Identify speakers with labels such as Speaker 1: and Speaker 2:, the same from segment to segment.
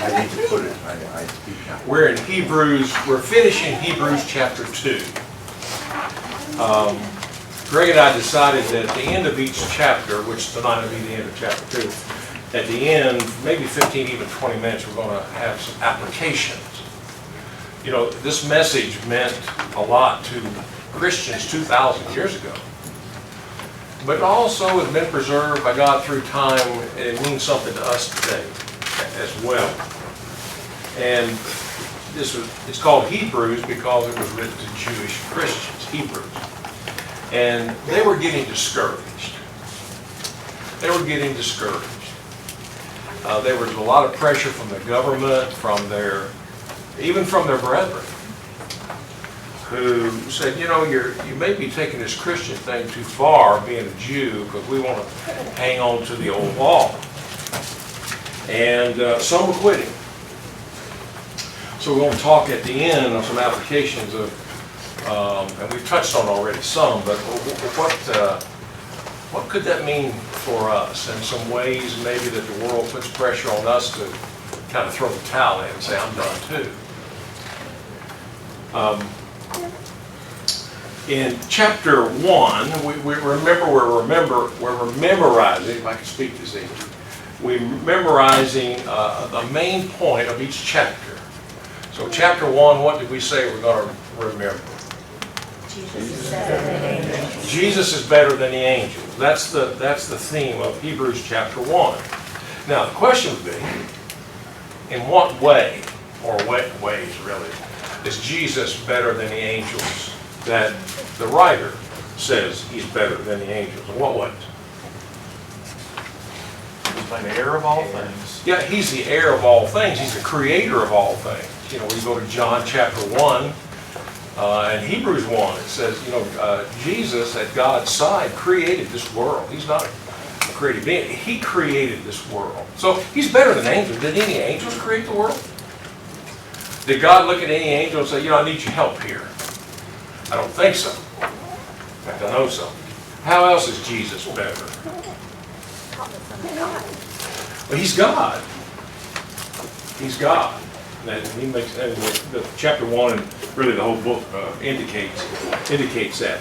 Speaker 1: I need to put it,
Speaker 2: We're in Hebrews, we're finishing Hebrews chapter 2. Greg and I decided that at the end of each chapter, which tonight will be the end of chapter 2, at the end, maybe 15, even 20 minutes, we're going to have some applications. You know, this message meant a lot to Christians 2,000 years ago. But it also has been preserved by God through time, and it means something to us today as well. And it's called Hebrews because it was written to Jewish Christians, Hebrews. And they were getting discouraged. They were getting discouraged. There was a lot of pressure from the government, even from their brethren, who said, you know, you may be taking this Christian thing too far, being a Jew, because we want to hang on to the old law. And some were quitting. So we're going to talk at the end of some applications of, and we've touched on already some, but what could that mean for us? And some ways maybe that the world puts pressure on us to kind of throw the towel in and say, I'm done too. In chapter 1, we're memorizing, if I can speak this English, we're memorizing the main point of each chapter. So chapter 1, what did we say we're going to remember? Jesus is better than the angels. That's the theme of Hebrews chapter 1. Now the question would be, in what way, or what ways really, is Jesus better than the angels that the writer says he's better than the angels? In what ways?
Speaker 3: He's the heir of all things.
Speaker 2: Yeah, he's the heir of all things. He's the creator of all things. You know, we go to John chapter 1, and Hebrews 1, it says, you know, Jesus at God's side created this world. He's not a created being. He created this world. So he's better than angels. Did any angels create the world? Did God look at any angel and say, you know, I need your help here? I don't think so. In fact, I know so. How else is Jesus better? Well, he's God. He's God. And he makes, and the chapter 1 and really the whole book indicates that.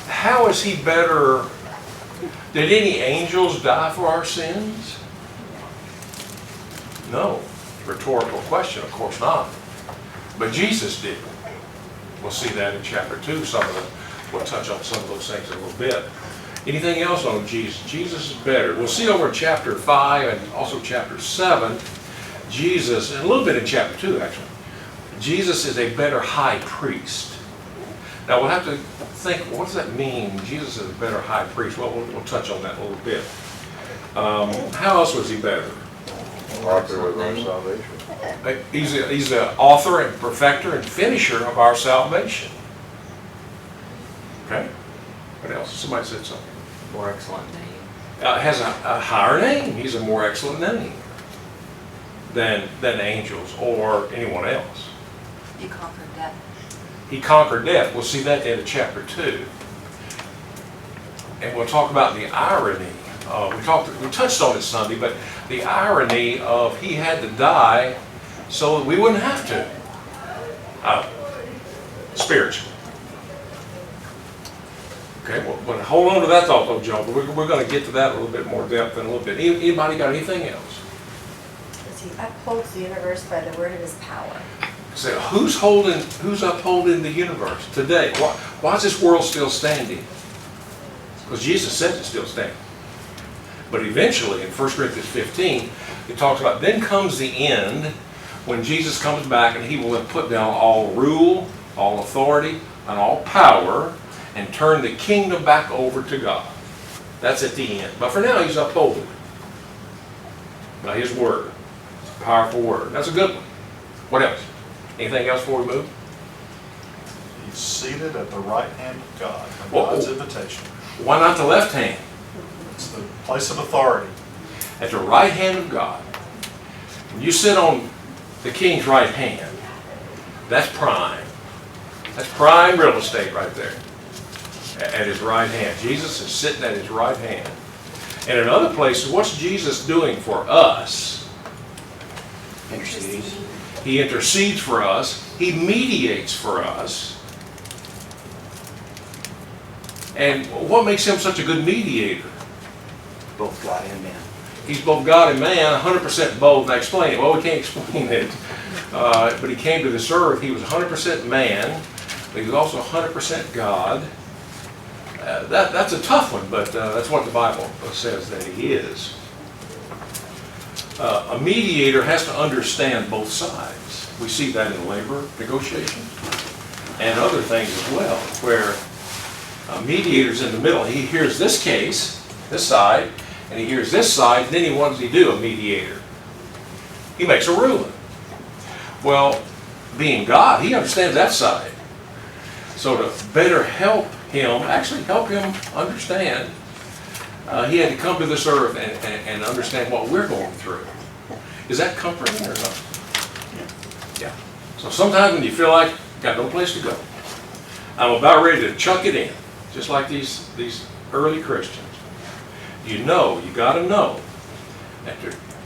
Speaker 2: How is he better? Did any angels die for our sins? No. Rhetorical question, of course not. But Jesus did. We'll see that in chapter 2. We'll touch on some of those things in a little bit. Anything else on Jesus? Jesus is better. We'll see over chapter 5 and also chapter 7. Jesus, and a little bit in chapter 2 actually, Jesus is a better high priest. Now we'll have to think, what does that mean? Jesus is a better high priest. Well, we'll touch on that a little bit. How else was he better?
Speaker 1: Author of our salvation.
Speaker 2: He's the author and perfecter and finisher of our salvation. Okay? What else? Somebody said something.
Speaker 3: More excellent name.
Speaker 2: Has a higher name. He's a more excellent name than angels or anyone else.
Speaker 4: He conquered death.
Speaker 2: He conquered death. We'll see that at the end of chapter 2. And we'll talk about the irony. We touched on it Sunday, but the irony of he had to die so that we wouldn't have to. Spiritually. Okay, well, but hold on to that thought though, Joe. But we're going to get to that a little bit more depth in a little bit. Anybody got anything else?
Speaker 5: He upholds the universe by the word of his power.
Speaker 2: So who's upholding the universe today? Why is this world still standing? Because Jesus said it's still standing. But eventually, in 1 Corinthians 15, it talks about, then comes the end, when Jesus comes back and he will have put down all rule, all authority, and all power, and turn the kingdom back over to God. That's at the end. But for now, he's upholding it by his word. It's a powerful word. That's a good one. What else? Anything else before we move?
Speaker 3: He's seated at the right hand of God, at God's invitation.
Speaker 2: Why not the left hand?
Speaker 3: It's the place of authority.
Speaker 2: At the right hand of God. When you sit on the king's right hand, that's prime. That's prime real estate right there. At his right hand. Jesus is sitting at his right hand. And in other places, what's Jesus doing for us? He intercedes for us. He mediates for us. And what makes him such a good mediator?
Speaker 6: Both God and man.
Speaker 2: He's both God and man, 100% both. Now explain it. Well, we can't explain it. But he came to this earth. He was 100% man, but he was also 100% God. That's a tough one, but that's what the Bible says that he is. A mediator has to understand both sides. We see that in labor negotiations and other things as well, where a mediator's in the middle. He hears this case, this side, and he hears this side, and then what does he do, a mediator? He makes a ruling. Well, being God, he understands that side. So to better help him, actually help him understand, he had to come to this earth and understand what we're going through. Is that comforting or not? Yeah. So sometimes when you feel like you've got no place to go, I'm about ready to chuck it in, just like these early Christians. You got to know that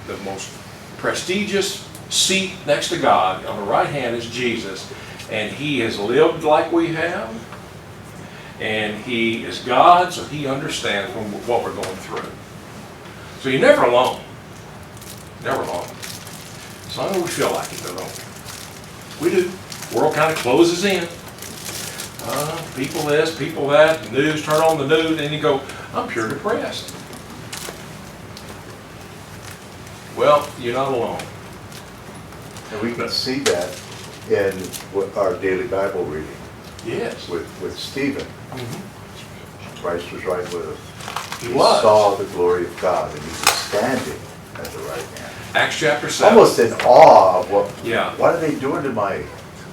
Speaker 2: the most prestigious seat next to God on the right hand is Jesus, and he has lived like we have, and he is God, so he understands what we're going through. So you're never alone. Never alone. So I know we feel like it, don't we? We do. The world kind of closes in. People this, people that, the news, turn on the news, and you go, I'm pure depressed. Well, you're not alone.
Speaker 1: And we can see that in our daily Bible reading.
Speaker 2: Yes.
Speaker 1: With Stephen.
Speaker 2: Mm-hmm.
Speaker 1: Christ was right with us.
Speaker 2: He was.
Speaker 1: Saw the glory of God, and he was standing at the right hand.
Speaker 2: Acts chapter 7.
Speaker 1: Almost in awe of what are they doing to my...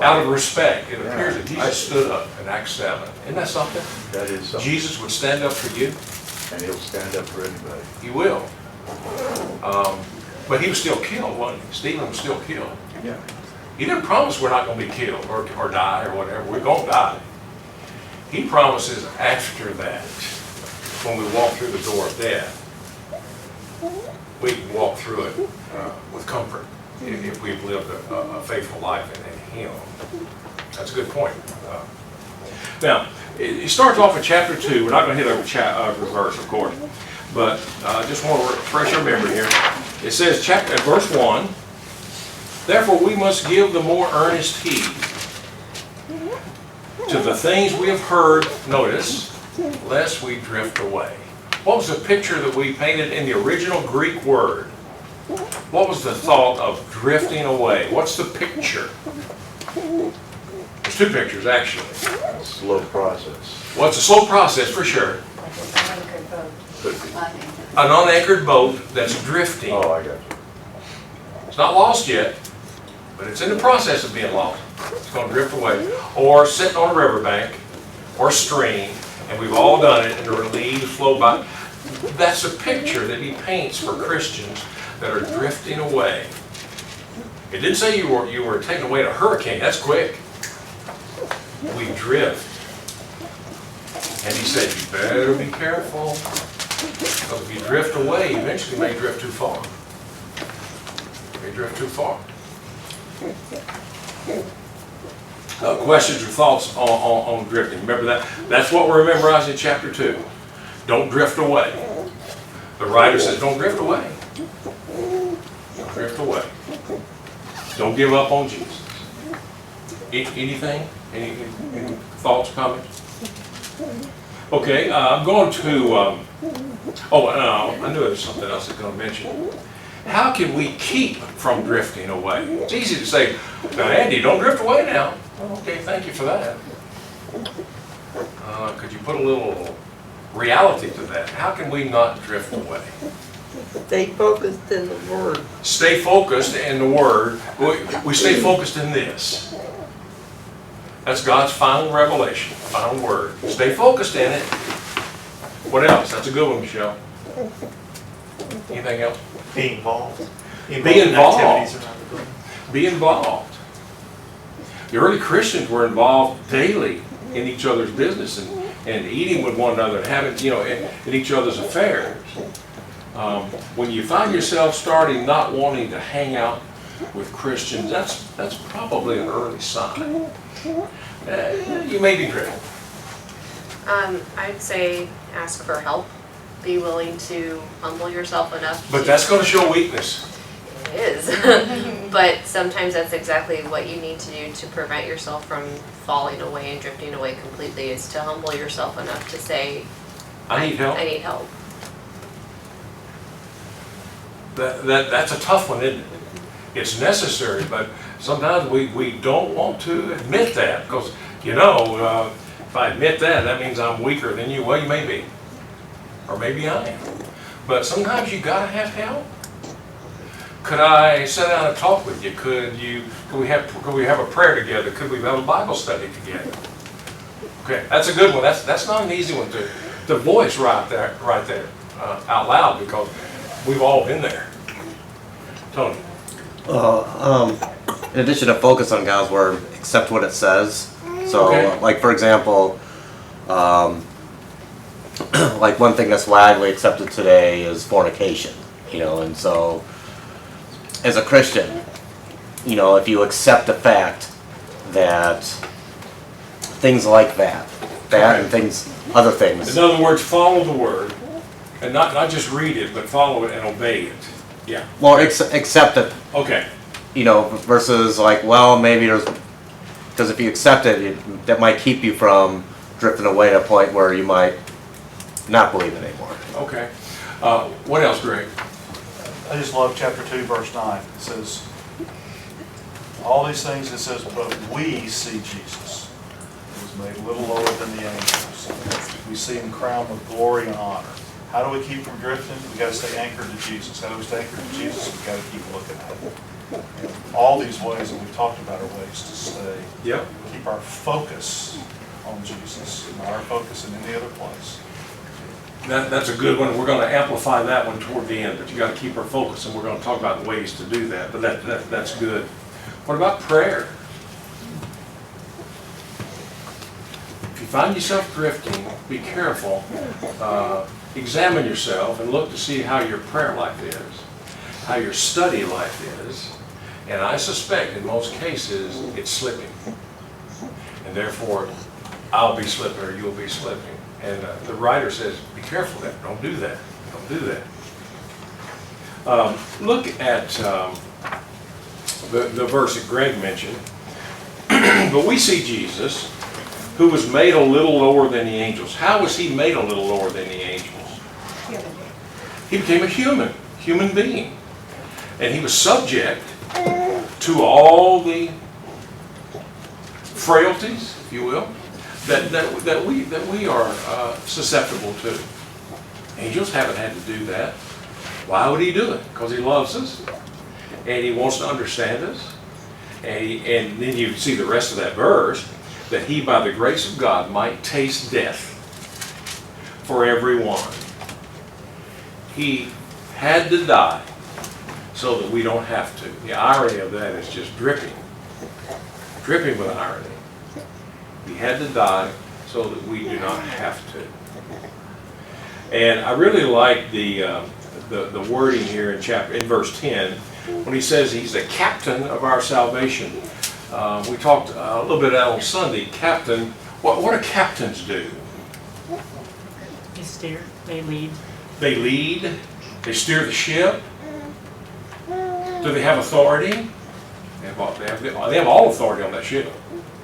Speaker 2: Out of respect, it
Speaker 1: Yeah.
Speaker 2: appears that Jesus stood up in Acts 7. Isn't that something?
Speaker 1: That is something.
Speaker 2: Jesus would stand up for you.
Speaker 1: And he'll stand up for anybody.
Speaker 2: He will. But he was still killed, wasn't he? Stephen was still killed.
Speaker 1: Yeah.
Speaker 2: He didn't promise we're not going to be killed or die or whatever. We're going to die. He promises after that, when we walk through the door of death, we can walk through it with comfort if we've lived a faithful life in him. That's a good point. Now, it starts off in chapter 2. We're not going to hit every verse, of course, but I just want to refresh your memory here. It says, verse 1, therefore we must give the more earnest heed to the things we have heard, notice, lest we drift away. What was the picture that we painted in the original Greek word? What was the thought of drifting away? What's the picture? There's two pictures, actually.
Speaker 1: Slow process.
Speaker 2: Well, it's a slow process for sure.
Speaker 5: Like an anchored boat.
Speaker 1: Could be.
Speaker 2: An unanchored boat that's drifting.
Speaker 1: Oh, I got you.
Speaker 2: It's not lost yet, but it's in the process of being lost. It's going to drift away. Or sitting on a riverbank or stream, and we've all done it, and the leaves flow by. That's a picture that he paints for Christians that are drifting away. It didn't say you were taken away in a hurricane. That's quick. We drift. And he said, you better be careful. Because if you drift away, eventually you may drift too far. You may drift too far. Questions or thoughts on drifting? Remember that? That's what we're memorizing in chapter 2. Don't drift away. The writer says, don't drift away. Don't drift away. Don't give up on Jesus. Anything? Any thoughts, comments? Okay, I'm going to, I knew there was something else I was going to mention. How can we keep from drifting away? It's easy to say, now Andy, don't drift away now. Well, okay, thank you for that. Could you put a little reality to that? How can we not drift away?
Speaker 7: Stay focused in the Word.
Speaker 2: Stay focused in the Word. We stay focused in this. That's God's final revelation, final word. Stay focused in it. What else? That's a good one, Michelle. Anything else?
Speaker 3: Be involved.
Speaker 2: Be
Speaker 3: in
Speaker 2: involved.
Speaker 3: activities around the building.
Speaker 2: Be involved. The early Christians were involved daily in each other's business and eating with one another and having, in each other's affairs. When you find yourself starting not wanting to hang out with Christians, that's probably an early sign. You may be drifting.
Speaker 8: I'd say ask for help. Be willing to humble yourself enough.
Speaker 2: But that's going to show weakness.
Speaker 8: It is. But sometimes that's exactly what you need to do to prevent yourself from falling away and drifting away completely, is to humble yourself enough to say,
Speaker 2: I need help.
Speaker 8: I need help.
Speaker 2: That's a tough one, isn't it? It's necessary, but sometimes we don't want to admit that, because, if I admit that, that means I'm weaker than you. Well, you may be, or maybe I am. But sometimes you gotta have help. Could I sit down and talk with you? Could we have a prayer together? Could we have a Bible study together? Okay, that's a good one. That's not an easy one to voice right there out loud, because we've all been there. Tony.
Speaker 9: In addition to focus on God's word, accept what it says. So,
Speaker 2: Okay.
Speaker 9: like for example, like one thing that's widely accepted today is fornication. And so, as a Christian, if you accept the fact that things like that and other things.
Speaker 2: In other words, follow the word, and not just read it, but follow it and obey it. Yeah.
Speaker 9: Well, accept it,
Speaker 2: Okay.
Speaker 9: versus like, well, maybe because if you accept it, that might keep you from drifting away to a point where you might not believe it anymore.
Speaker 2: Okay. What else, Greg?
Speaker 3: I just love chapter 2, verse 9. It says, all these things, it says, but we see Jesus. He was made a little lower than the angels. We see him crowned with glory and honor. How do we keep from drifting? We got to stay anchored to Jesus. How do we stay anchored to Jesus? We got to keep looking at him. And all these ways that we've talked about are ways to stay.
Speaker 2: Yep.
Speaker 3: Keep our focus on Jesus, not our focus in any other place.
Speaker 2: That's a good one. We're going to amplify that one toward the end, but you got to keep our focus, and we're going to talk about the ways to do that. But that's good. What about prayer? If you find yourself drifting, be careful. Examine yourself and look to see how your prayer life is, how your study life is, and I suspect in most cases it's slipping. And therefore, I'll be slipping or you'll be slipping. And the writer says, be careful of that. Don't do that. Don't do that. Look at the verse that Greg mentioned. But we see Jesus, who was made a little lower than the angels. How was he made a little lower than the angels? He became a human being. And he was subject to all the frailties, if you will, that we are susceptible to. Angels haven't had to do that. Why would he do it? Because he loves us, and he wants to understand us. And then you see the rest of that verse, that he, by the grace of God, might taste death for everyone. He had to die so that we don't have to. The irony of that is just dripping with irony. He had to die so that we do not have to. And I really like the wording here in verse 10, when he says he's the captain of our salvation. We talked a little bit on Sunday. Captain, what do captains do?
Speaker 10: They steer, they lead.
Speaker 2: They lead. They steer the ship. Do they have authority? They have all authority on that ship.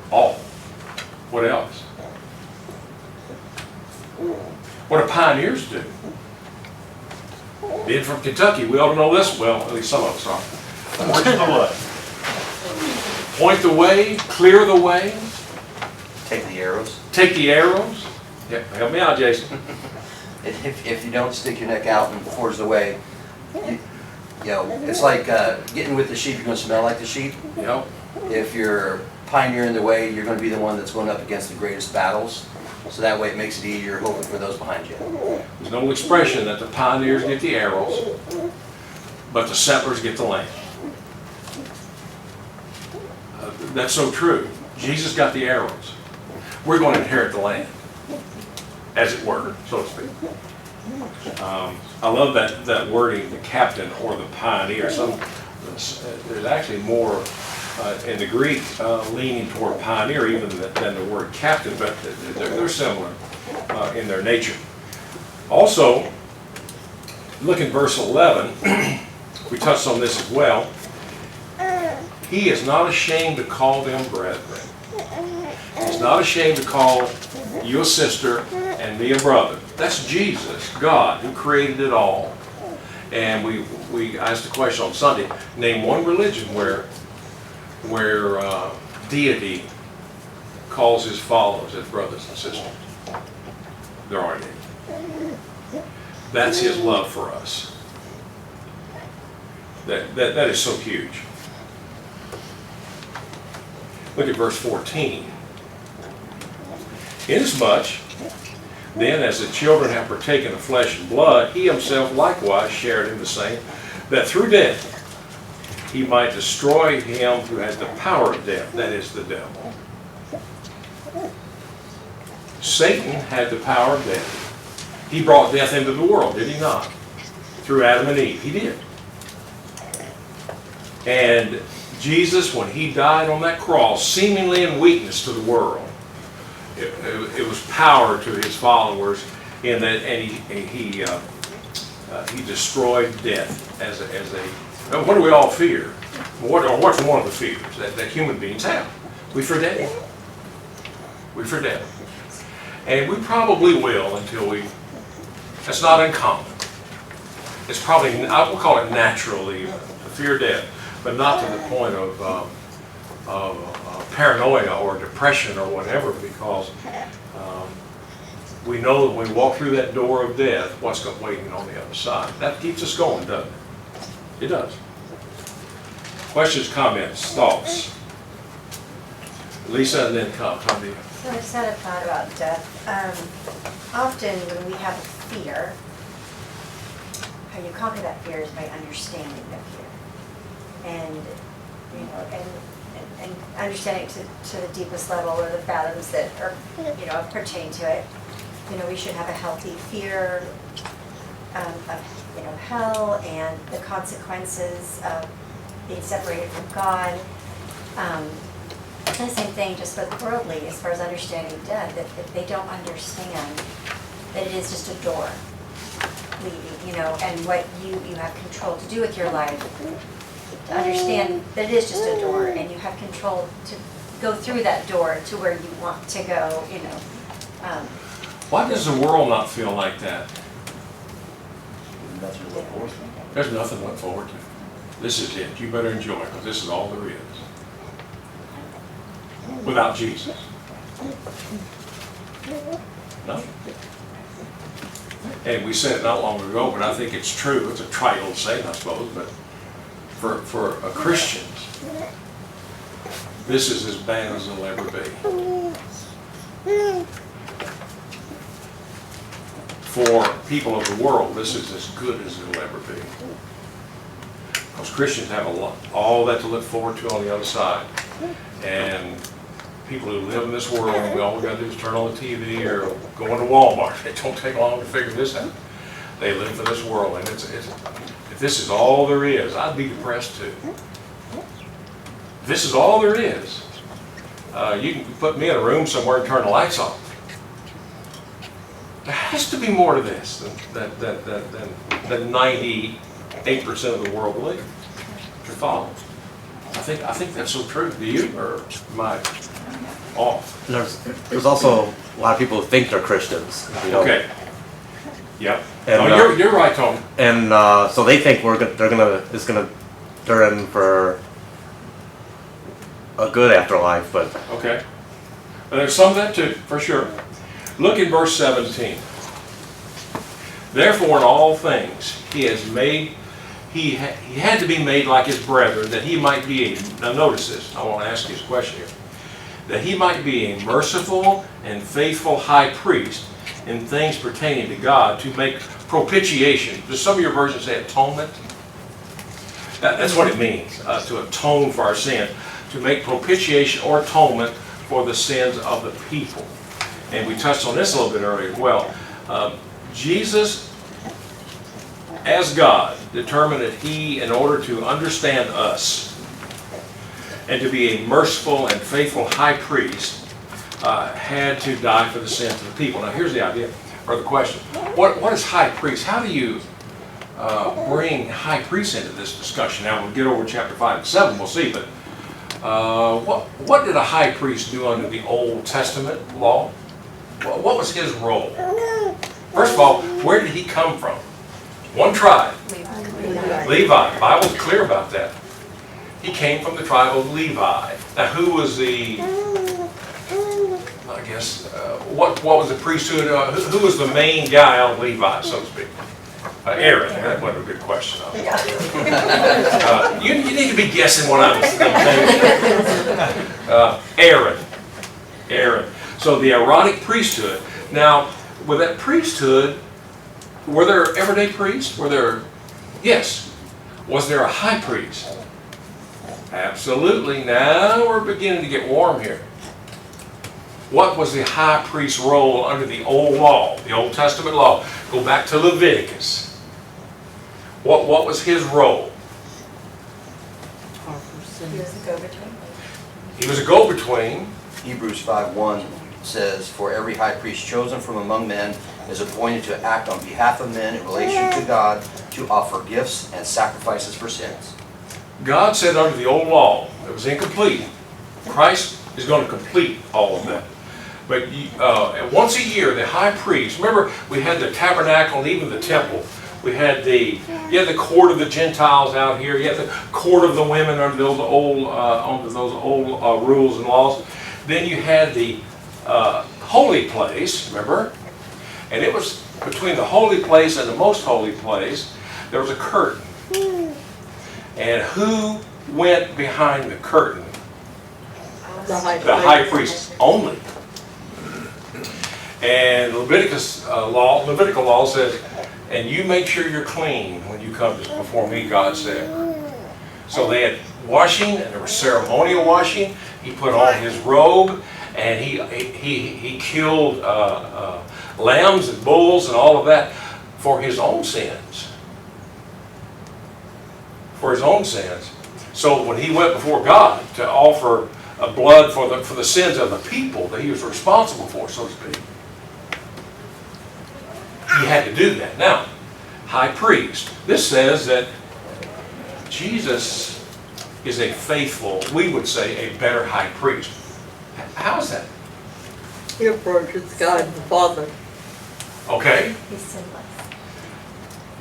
Speaker 2: All. What else? What do pioneers do? Being from Kentucky, we ought to know this. Well, at least some of us are.
Speaker 3: Point the way.
Speaker 2: Point the way, clear the way.
Speaker 6: Take the arrows.
Speaker 2: Take the arrows. Yep, help me out, Jason.
Speaker 6: If you don't stick your neck out and forge the way, it's like getting with the sheep, you're going to smell like the sheep.
Speaker 2: Yep.
Speaker 6: If you're pioneering the way, you're going to be the one that's going up against the greatest battles. So that way it makes it easier hoping for those behind you.
Speaker 2: There's an old expression that the pioneers get the arrows, but the settlers get the land. That's so true. Jesus got the arrows. We're going to inherit the land, as it were, so to speak. I love that wording, the captain or the pioneer. Some there's actually more in the Greek leaning toward pioneer even than the word captain, but they're similar in their nature. Also, look in verse 11. We touched on this as well. He is not ashamed to call them brethren. He's not ashamed to call you a sister and me a brother. That's Jesus, God, who created it all. And we asked the question on Sunday, name one religion where deity calls his followers as brothers and sisters. There aren't any. That's his love for us. That is so huge. Look at verse 14. Inasmuch, then, as the children have partaken of flesh and blood, he himself likewise shared in the same, that through death he might destroy him who has the power of death, that is, the devil. Satan had the power of death. He brought death into the world, did he not? Through Adam and Eve. He did. And Jesus, when he died on that cross, seemingly in weakness to the world, it was power to his followers in that, and he destroyed death as a. What do we all fear? What's one of the fears that human beings have? We fear death. We fear death, and we probably will until we. That's not uncommon. It's probably, I will call it natural even, to fear death, but not to the point of paranoia or depression or whatever, because we know that when we walk through that door of death, what's waiting on the other side. That keeps us going, doesn't it? It does. Questions, comments, thoughts? Lisa, and then come to you.
Speaker 5: So I just had a thought about death. Often when we have a fear, how you conquer that fear is by understanding the fear. And, you know, and understanding to the deepest level, or the fathoms that are, you know, pertain to it. You know, we should have a healthy fear of, you know, hell and the consequences of being separated from God. And the same thing just with worldly, as far as understanding death, that if they don't understand that it is just a door leading, you know, and what you have control to do with your life, to understand that it is just a door and you have control to go through that door to where you want to go, you know.
Speaker 2: Why does the world not feel like that? There's nothing to look forward to. This is it. You better enjoy it, because this is all there is. Without Jesus. No? And we said it not long ago, but I think it's true. It's a trite old saying, I suppose, but for Christians, this is as bad as it'll ever be. For people of the world, this is as good as it'll ever be. Because Christians have all that to look forward to on the other side. And people who live in this world, all we got to do is turn on the TV or go into Walmart. It don't take long to figure this out. They live for this world, and if this is all there is, I'd be depressed too. If this is all there is, you can put me in a room somewhere and turn the lights off. There has to be more to this than 98% of the world believe. To follow. I think that's so true. Do you, or am I off?
Speaker 9: There's also a lot of people who think they're Christians. You know?
Speaker 2: Okay. Yep.
Speaker 9: And,
Speaker 2: no, you're right, Tom.
Speaker 9: And so they think they're in for a good afterlife, but
Speaker 2: Okay. And there's some of that too, for sure. Look in verse 17. Therefore, in all things, he had to be made like his brethren, that he might be now notice this, I want to ask you this question here, that he might be a merciful and faithful high priest in things pertaining to God, to make propitiation. Does some of your versions say atonement? That's what it means, to atone for our sin, to make propitiation or atonement for the sins of the people. And we touched on this a little bit earlier as well. Jesus as God, determined that he, in order to understand us and to be a merciful and faithful high priest, had to die for the sins of the people. Now here's the idea, or the question. What is high priest? How do you bring high priest into this discussion? Now we'll get over chapter 5 and 7, we'll see, but what did a high priest do under the Old Testament law? What was his role? First of all, where did he come from? One tribe, Levi. The Bible's clear about that. He came from the tribe of Levi. Now who was the, I guess, what was the priesthood? Who was the main guy on Levi, so to speak? Aaron. That wasn't a good question. You need to be guessing what I'm saying. Aaron. So the Aaronic priesthood. Now, with that priesthood, were there everyday priests? Yes. Was there a high priest? Absolutely. Now we're beginning to get warm here. What was the high priest's role under the old law, the Old Testament law? Go back to Leviticus. What was his role?
Speaker 4: He was a go-between.
Speaker 2: He was a go-between.
Speaker 6: Hebrews 5:1 says, "For every high priest chosen from among men is appointed to act on behalf of men in relation to God, to offer gifts and sacrifices for sins."
Speaker 2: God said under the old law, it was incomplete. Christ is going to complete all of that. But once a year, the high priest, remember we had the tabernacle and even the temple. We had you had the court of the Gentiles out here. You had the court of the women under those old rules and laws. Then you had the holy place, remember? And it was between the holy place and the most holy place, there was a curtain. And who went behind the curtain?
Speaker 7: The
Speaker 2: high priest only. And Levitical law says, and you make sure you're clean when you come before me, God said. So they had washing, and there was ceremonial washing. He put on his robe, and he killed lambs and bulls and all of that for his own sins. For his own sins. So when he went before God to offer blood for the sins of the people that he was responsible for, so to speak, he had to do that. Now, high priest. This says that Jesus is a faithful, we would say, a better high priest. How is that?
Speaker 7: He approaches God the Father.
Speaker 2: Okay.
Speaker 5: He's sinless.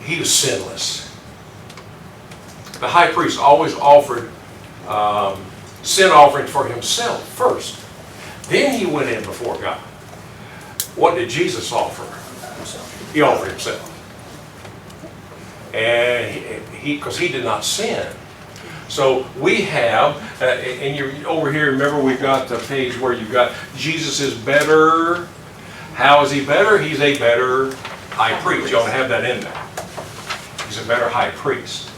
Speaker 2: He was sinless. The high priest always offered sin offerings for himself first. Then he went in before God. What did Jesus offer? He offered himself. And because he did not sin. So we have, and you're over here, remember we've got the page where you've got Jesus is better. How is he better? He's a better high priest. You ought to have that in there. He's a better high priest.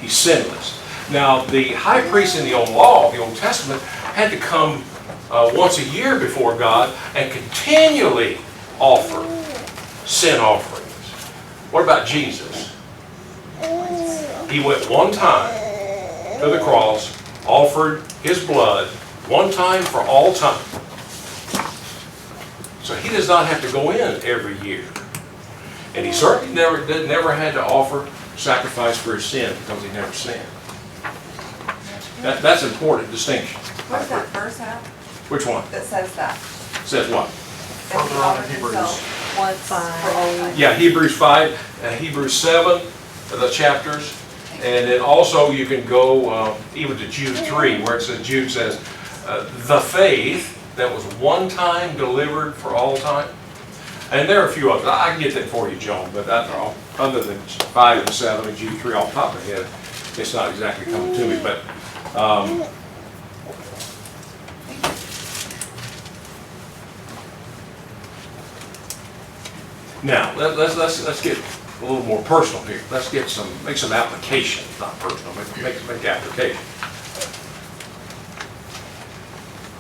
Speaker 2: He's sinless. Now, the high priest in the Old Law, the Old Testament, had to come once a year before God and continually offer sin offerings. What about Jesus? He went one time to the cross, offered his blood, one time for all time. So he does not have to go in every year. And he certainly never had to offer sacrifice for his sin because he never sinned. That's an important distinction.
Speaker 4: Where's that verse at
Speaker 2: Which one?
Speaker 4: that says that?
Speaker 2: Says what?
Speaker 4: That he
Speaker 3: Further on in
Speaker 4: offered
Speaker 3: Hebrews.
Speaker 4: himself once for all time.
Speaker 2: Yeah, Hebrews 5, Hebrews 7, the chapters. And then also you can go even to Jude 3, where it says, Jude says, the faith that was one time delivered for all time. And there are a few others. I can get that for you, Joan, but that's all. Other than 5 and 7 and Jude 3 off the top of my head, it's not exactly coming to me. But now let's get a little more personal here. Let's make some application, not personal, but make application.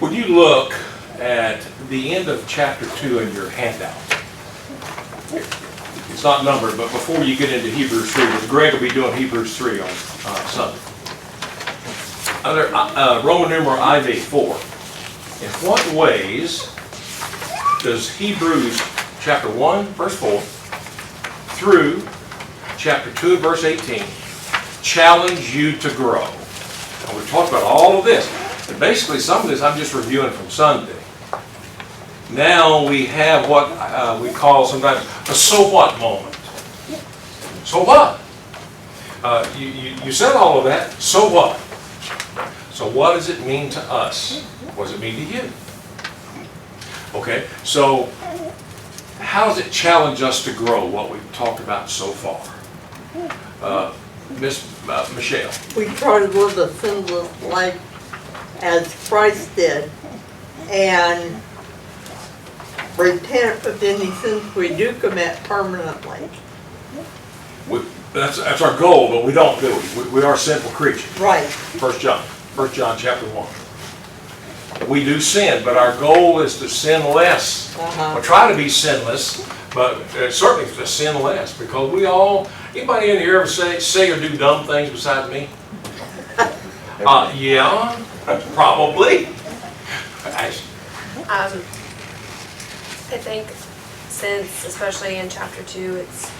Speaker 2: Would you look at the end of chapter 2 in your handout? It's not numbered, but before you get into Hebrews 3, because Greg will be doing Hebrews 3 on Sunday. Under Roman numeral IV 4. In what ways does Hebrews chapter 1, verse 4, through chapter 2, verse 18, challenge you to grow? And we've talked about all of this. And basically, some of this I'm just reviewing from Sunday. Now we have what we call sometimes a so what moment. So what? You said all of that, so what? So what does it mean to us? What does it mean to you? Okay, so how does it challenge us to grow, what we've talked about so far? Miss Michelle.
Speaker 7: We try to live a sinless life as Christ did, and repent of any sins we do commit permanently.
Speaker 2: That's our goal, but we don't do it. We are sinful creatures.
Speaker 7: Right.
Speaker 2: 1 John chapter 1. We do sin, but our goal is to sin less. We'll try to be sinless, but certainly to sin less, because we all, anybody in here ever say or do dumb things besides me? Yeah, probably.
Speaker 8: I think since, especially in chapter 2, it's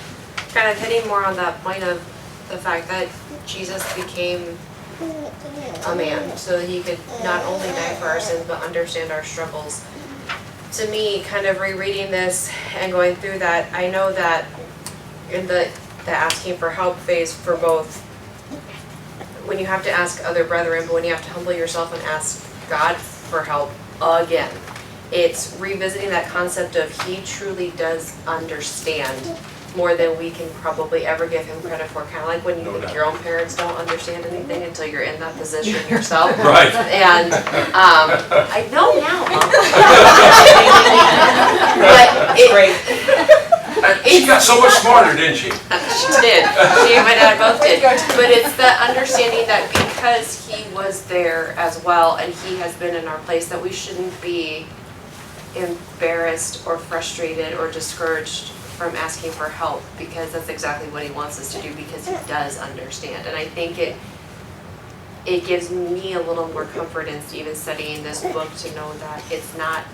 Speaker 8: kind of hitting more on that point of the fact that Jesus became a man so that he could not only die for our sins but understand our struggles. To me, kind of rereading this and going through that, I know that in the asking for help phase for both, when you have to ask other brethren, but when you have to humble yourself and ask God for help again, it's revisiting that concept of he truly does understand more than we can probably ever give him credit for. Kind of like when you think your own parents don't understand anything until you're in that position yourself.
Speaker 2: Right.
Speaker 8: And I know now, Mom.
Speaker 2: She got so much smarter, didn't she?
Speaker 8: She did. She and my dad both did. But it's the understanding that because he was there as well and he has been in our place, that we shouldn't be embarrassed or frustrated or discouraged from asking for help, because that's exactly what he wants us to do, because he does understand. And I think it gives me a little more comfort in even studying this book to know that it's not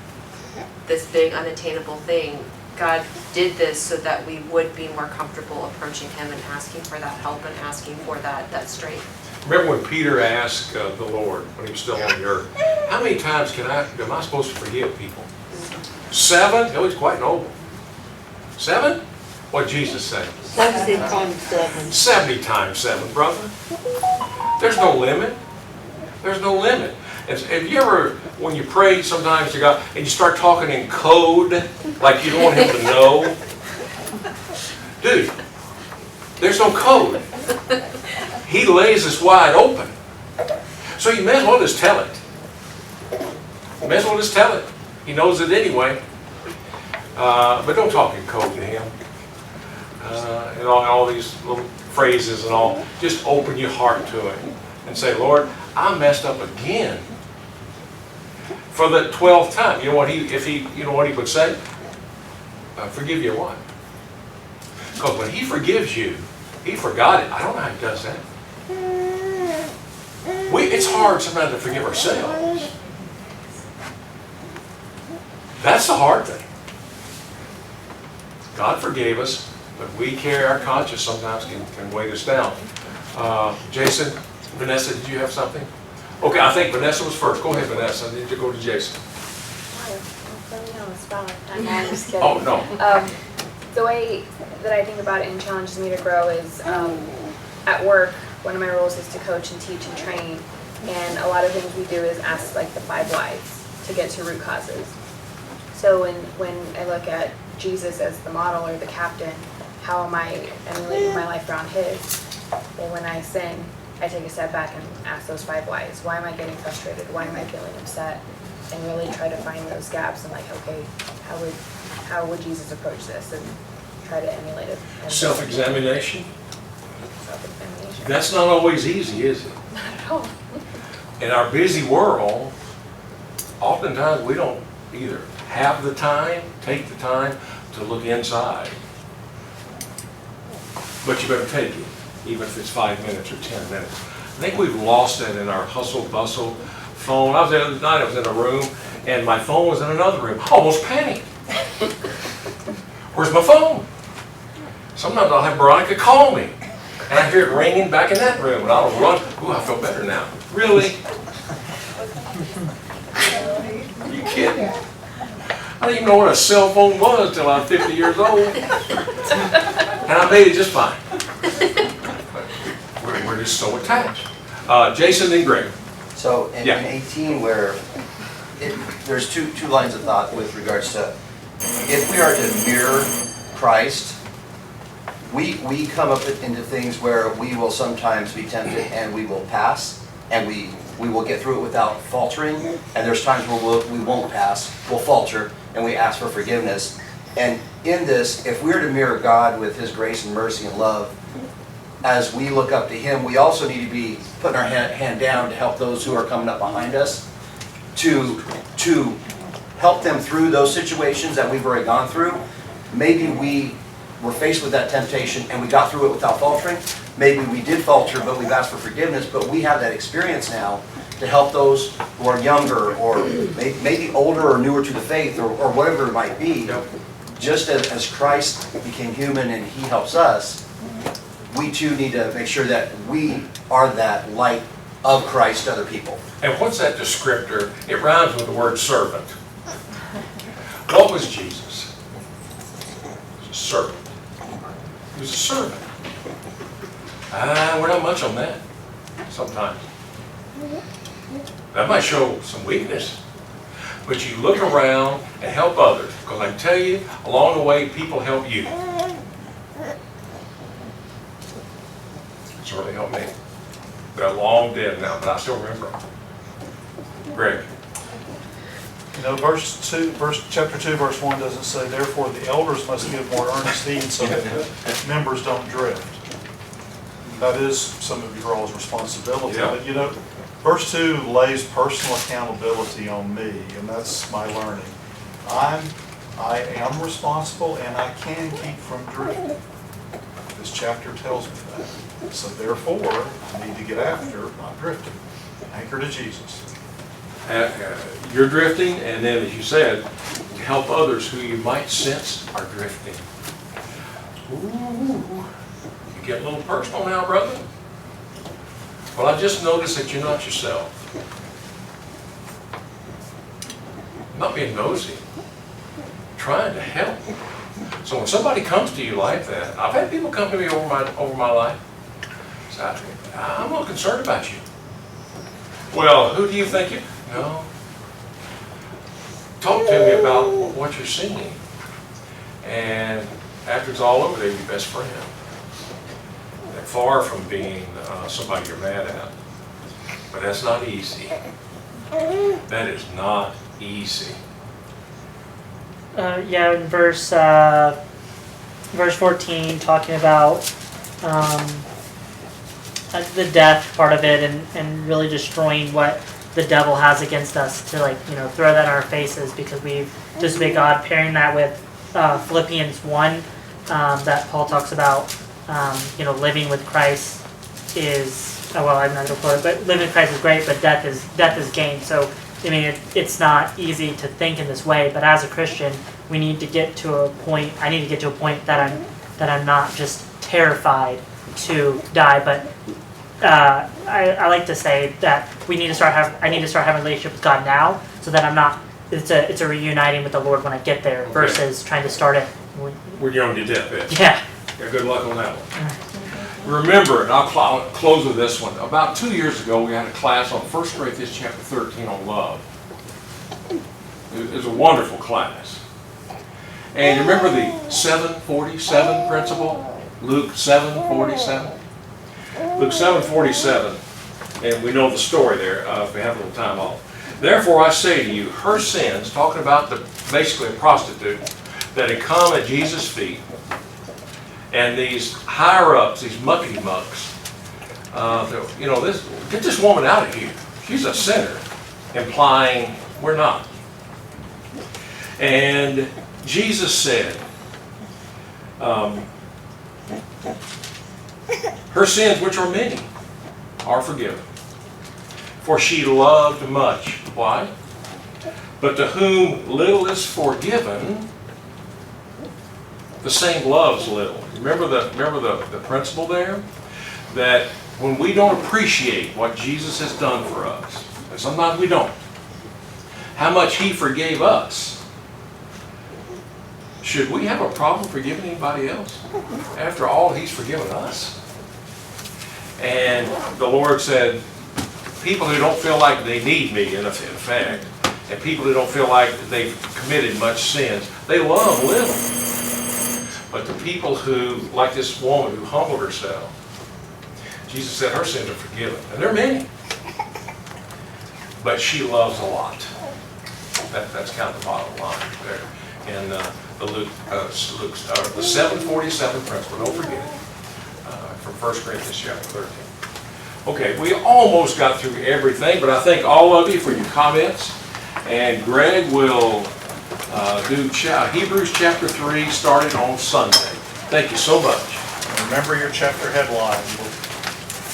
Speaker 8: this big unattainable thing. God did this so that we would be more comfortable approaching him and asking for that help and asking for that strength.
Speaker 2: Remember when Peter asked the Lord, when he was still on the earth, how many times am I supposed to forgive people? 7? He was quite noble. 7? What did Jesus say?
Speaker 7: 70 times 7.
Speaker 2: 70 times 7, brother. There's no limit. There's no limit. Have you ever, when you pray sometimes to God, and you start talking in code, like you don't want him to know? Dude, there's no code. He lays us wide open. So you may as well just tell it. You may as well just tell it. He knows it anyway. But don't talk in code to him. And all these little phrases and all. Just open your heart to it and say, Lord, I messed up again. For the 12th time. You know what he would say? Forgive your what? Because when he forgives you, he forgot it. I don't know how he does that. It's hard sometimes to forgive ourselves. That's the hard thing. God forgave us, but we carry our conscience sometimes can weigh us down. Jason, Vanessa, did you have something? Okay, I think Vanessa was first. Go ahead, Vanessa. I need to go to Jason.
Speaker 11: I'm just kidding.
Speaker 2: Oh, no.
Speaker 11: The way that I think about it and challenges me to grow is at work, one of my roles is to coach and teach and train. And a lot of things we do is ask like the 5 whys to get to root causes. So when I look at Jesus as the model or the captain, how am I emulating my life around his? Well, when I sin, I take a step back and ask those 5 whys. Why am I getting frustrated? Why am I feeling upset? And really try to find those gaps and like, okay, how would Jesus approach this, and try to emulate it.
Speaker 2: Self-examination?
Speaker 11: Self-examination.
Speaker 2: That's not always easy, is it?
Speaker 11: Not at all.
Speaker 2: In our busy world, oftentimes we don't either have the time, take the time to look inside but you better take it, even if it's 5 minutes or 10 minutes. I think we've lost that in our hustle bustle phone. I was the other night, I was in a room, and my phone was in another room. I almost panicked. Where's my phone? Sometimes I'll have Veronica call me, and I hear it ringing back in that room, and I'll run. Ooh, I feel better now. Really? Are you kidding? I didn't even know what a cell phone was until I was 50 years old. And I made it just fine. We're just so attached. Jason and Greg.
Speaker 6: So in
Speaker 2: Yeah.
Speaker 6: 18, where there's two lines of thought with regards to, if we are to mirror Christ, we come up into things where we will sometimes be tempted and we will pass, and we will get through it without faltering, and there's times where we won't pass, we'll falter, and we ask for forgiveness. And in this, if we're to mirror God with His grace and mercy and love, as we look up to Him, we also need to be putting our hand down to help those who are coming up behind us, to help them through those situations that we've already gone through. Maybe we were faced with that temptation and we got through it without faltering. Maybe we did falter, but we've asked for forgiveness, but we have that experience now to help those who are younger or maybe older or newer to the faith, or whatever it might be. Just as Christ became human and He helps us, we too need to make sure that we are that light of Christ to other people.
Speaker 2: And what's that descriptor? It rhymes with the word servant. What was Jesus? He was a servant. He was a servant. We're not much on that sometimes. That might show some weakness. But you look around and help others. Because I can tell you, along the way, people help you. Certainly helped me. They're long dead now, but I still remember them. Greg.
Speaker 3: You know, chapter 2, verse 1 doesn't say, therefore the elders must give more earnest heed so that the members don't drift. That is some of your all's responsibility.
Speaker 2: Yeah.
Speaker 3: But you know, verse 2 lays personal accountability on me, and that's my learning. I am responsible, and I can keep from drifting. This chapter tells me that. So therefore, I need to get after not drifting. Anchor to Jesus.
Speaker 2: You're drifting, and then, as you said, help others who you might sense are drifting. Ooh, you get a little personal now, brother? Well, I just noticed that you're not yourself. I'm not being nosy. I'm trying to help. So when somebody comes to you like that, I've had people come to me over my life. So I'm not concerned about you. Well, who do you think you... No. Talk to me about what you're singing. And after it's all over, they're your best friend. They're far from being somebody you're mad at. But that's not easy. That is not easy.
Speaker 10: In verse 14, talking about the death part of it, and really destroying what the devil has against us, to throw that in our faces because we've disobeyed God. Pairing that with Philippians 1, that Paul talks about, living with Christ is, I'm not going to quote it, but living with Christ is great, but death is gain. So I mean, it's not easy to think in this way, but as a Christian, we need to get to a point. I need to get to a point that I'm not just terrified to die, but I like to say that I need to start having a relationship with God now, so that I'm not. It's a reuniting with the Lord when I get there, versus trying to start it
Speaker 2: when you're on your deathbed.
Speaker 10: Yeah.
Speaker 2: Good luck on that one. Remember, and I'll close with this one. About 2 years ago, we had a class on 1 Corinthians chapter 13 on love. It was a wonderful class. And you remember the 7:47 principle? Luke 7:47? Luke 7:47, and we know the story there if we have a little time off. Therefore I say to you, her sins, talking about basically a prostitute, that had come at Jesus' feet, and these higher-ups, these muckety-mucks, get this woman out of here. She's a sinner, implying we're not. And Jesus said, Her sins, which are many, are forgiven. For she loved much. Why? But to whom little is forgiven, the same loves little. Remember the principle there? That when we don't appreciate what Jesus has done for us, and sometimes we don't, how much He forgave us, should we have a problem forgiving anybody else after all He's forgiven us? And the Lord said, people who don't feel like they need me, in effect, and people who don't feel like they've committed much sins, they love little. But the people who, like this woman who humbled herself, Jesus said her sins are forgiven. And there are many. But she loves a lot. That's kind of the bottom line there. And the 747 principle, don't forget it, from 1 Corinthians chapter 13. Okay, we almost got through everything, but I thank all of you for your comments. And Greg will do Hebrews chapter 3 starting on Sunday. Thank you so much.
Speaker 3: Remember your chapter headline.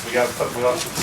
Speaker 3: We got